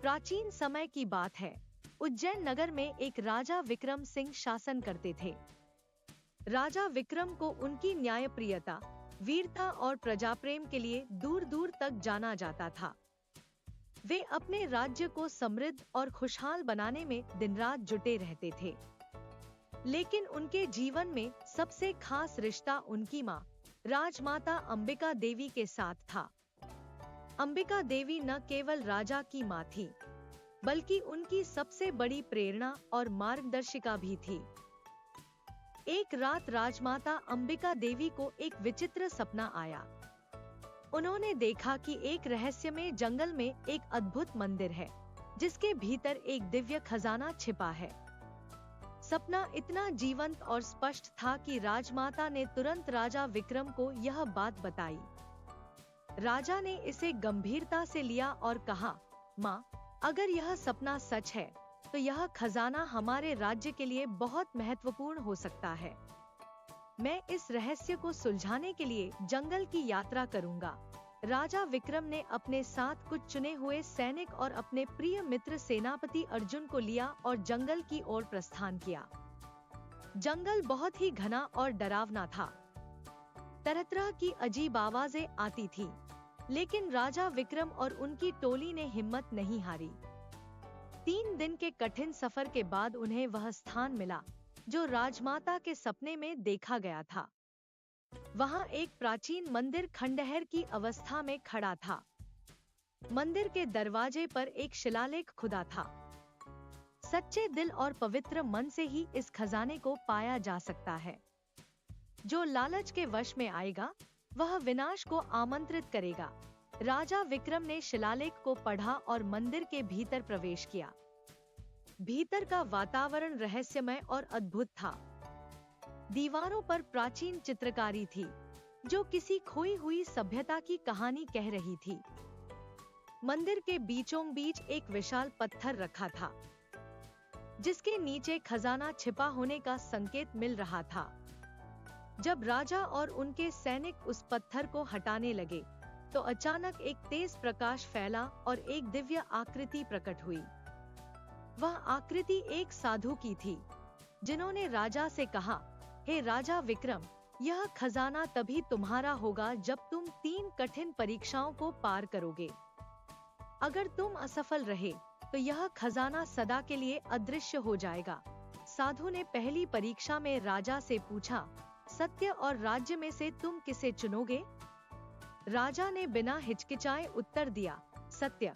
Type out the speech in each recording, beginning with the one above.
प्राचीन समय की बात है। उज्जैन नगर में एक राजा विक्रम सिंह शासन करते थे। राजा विक्रम को उनकी न्यायप्रियता, वीरता और प्रजाप्रेम के लिए दूर दूर तक जाना जाता था। वे अपने राज्य को समृद्ध और खुशहाल बनाने में दिन रात जुटे रहते थे। लेकिन उनके जीवन में सबसे खास रिश्ता उनकी मां, राजमाता अंबिका देवी के साथ था। अंबिका देवी न केवल राजा की मां थी, बल्कि उनकी सबसे बड़ी प्रेरणा और मार्गदर्शिका भी थी। एक रात राजमाता अंबिका देवी को एक विचित्र सपना आया। उन्होंने देखा कि एक रहस्यमय जंगल में एक अद्भुत मंदिर है, जिसके भीतर एक दिव्य खजाना छिपा है। सपना इतना जीवंत और स्पष्ट था कि राजमाता ने तुरंत राजा विक्रम को यह बात बताई। राजा ने इसे गंभीरता से लिया और कहा, माँ, अगर यह सपना सच है, तो यह खजाना हमारे राज्य के लिए बहुत महत्वपूर्ण हो सकता है। मैं इस रहस्य को सुलझाने के लिए जंगल की यात्रा करूंगा। राजा विक्रम ने अपने साथ कुछ चुने हुए सैनिक और अपने प्रिय मित्र सेनापति अर्जुन को लिया और जंगल की ओर प्रस्थान किया। जंगल बहुत ही घना और डरावना था। तरह तरह की अजीब आवाजें आती थी, लेकिन राजा विक्रम और उनकी टोली ने हिम्मत नहीं हारी। 3 दिन के कठिन सफर के बाद उन्हें वह स्थान मिला जो राजमाता के सपने में देखा गया था। वहां एक प्राचीन मंदिर खंडहर की अवस्था में खड़ा था। मंदिर के दरवाजे पर एक शिलालेख खुदा था। सच्चे दिल और पवित्र मन से ही इस खजाने को पाया जा सकता है। जो लालच के वश में आएगा, वह विनाश को आमंत्रित करेगा। राजा विक्रम ने शिलालेख को पढ़ा और मंदिर के भीतर प्रवेश किया। भीतर का वातावरण रहस्यमय और अद्भुत था। दीवारों पर प्राचीन चित्रकारी थी, जो किसी खोई हुई सभ्यता की कहानी कह रही थी। मंदिर के बीचों बीच एक विशाल पत्थर रखा था, जिसके नीचे खजाना छिपा होने का संकेत मिल रहा था। जब राजा और उनके सैनिक उस पत्थर को हटाने लगे, तो अचानक एक तेज प्रकाश फैला और एक दिव्य आकृति प्रकट हुई। वह आकृति एक साधु की थी, जिन्होंने राजा से कहा, हे राजा विक्रम, यह खजाना तभी तुम्हारा होगा जब तुम 3 कठिन परीक्षाओं को पार करोगे। अगर तुम असफल रहे, तो यह खजाना सदा के लिए अदृश्य हो जाएगा। साधु ने पहली परीक्षा में राजा से पूछा, सत्य और राज्य में से तुम किसे चुनोगे? राजा ने बिना हिचकिचाए उत्तर दिया, सत्य,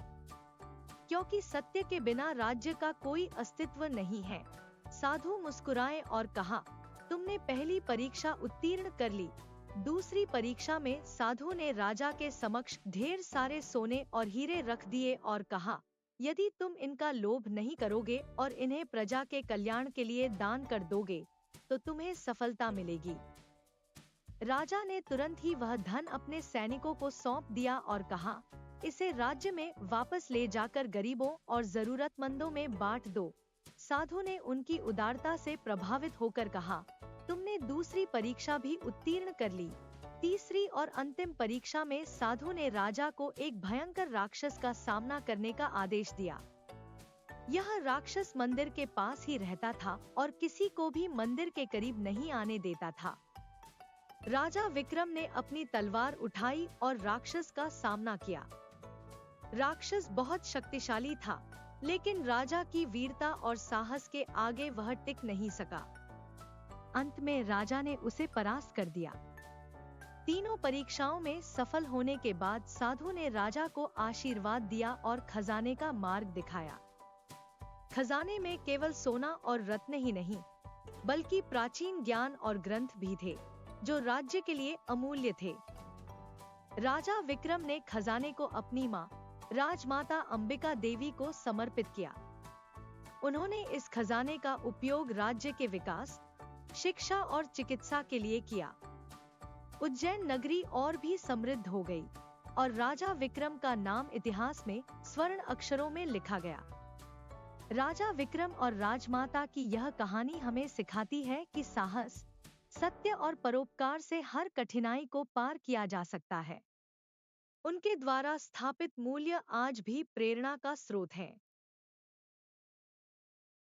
क्योंकि सत्य के बिना राज्य का कोई अस्तित्व नहीं है। साधु मुस्कुराए और कहा, तुमने पहली परीक्षा उत्तीर्ण कर ली। दूसरी परीक्षा में साधु ने राजा के समक्ष ढेर सारे सोने और हीरे रख दिए और कहा, यदि तुम इनका लोभ नहीं करोगे और इन्हें प्रजा के कल्याण के लिए दान कर दोगे, तो तुम्हें सफलता मिलेगी। राजा ने तुरंत ही वह धन अपने सैनिकों को सौंप दिया और कहा, इसे राज्य में वापस ले जाकर गरीबों और जरूरतमंदों में बांट दो। साधु ने उनकी उदारता से प्रभावित होकर कहा, तुमने दूसरी परीक्षा भी उत्तीर्ण कर ली। तीसरी और अंतिम परीक्षा में साधु ने राजा को एक भयंकर राक्षस का सामना करने का आदेश दिया। यह राक्षस मंदिर के पास ही रहता था और किसी को भी मंदिर के करीब नहीं आने देता था। राजा विक्रम ने अपनी तलवार उठाई और राक्षस का सामना किया। राक्षस बहुत शक्तिशाली था, लेकिन राजा की वीरता और साहस के आगे वह टिक नहीं सका। अंत में राजा ने उसे परास्त कर दिया। तीनों परीक्षाओं में सफल होने के बाद साधु ने राजा को आशीर्वाद दिया और खजाने का मार्ग दिखाया। खजाने में केवल सोना और रत्न ही नहीं, बल्कि प्राचीन ज्ञान और ग्रंथ भी थे, जो राज्य के लिए अमूल्य थे। राजा विक्रम ने खजाने को अपनी मां, राजमाता अंबिका देवी को समर्पित किया। उन्होंने इस खजाने का उपयोग राज्य के विकास, शिक्षा और चिकित्सा के लिए किया। उज्जैन नगरी और भी समृद्ध हो गई और राजा विक्रम का नाम इतिहास में स्वर्ण अक्षरों में लिखा गया। राजा विक्रम और राजमाता की यह कहानी हमें सिखाती है कि साहस, सत्य और परोपकार से हर कठिनाई को पार किया जा सकता है। उनके द्वारा स्थापित मूल्य आज भी प्रेरणा का स्रोत हैं।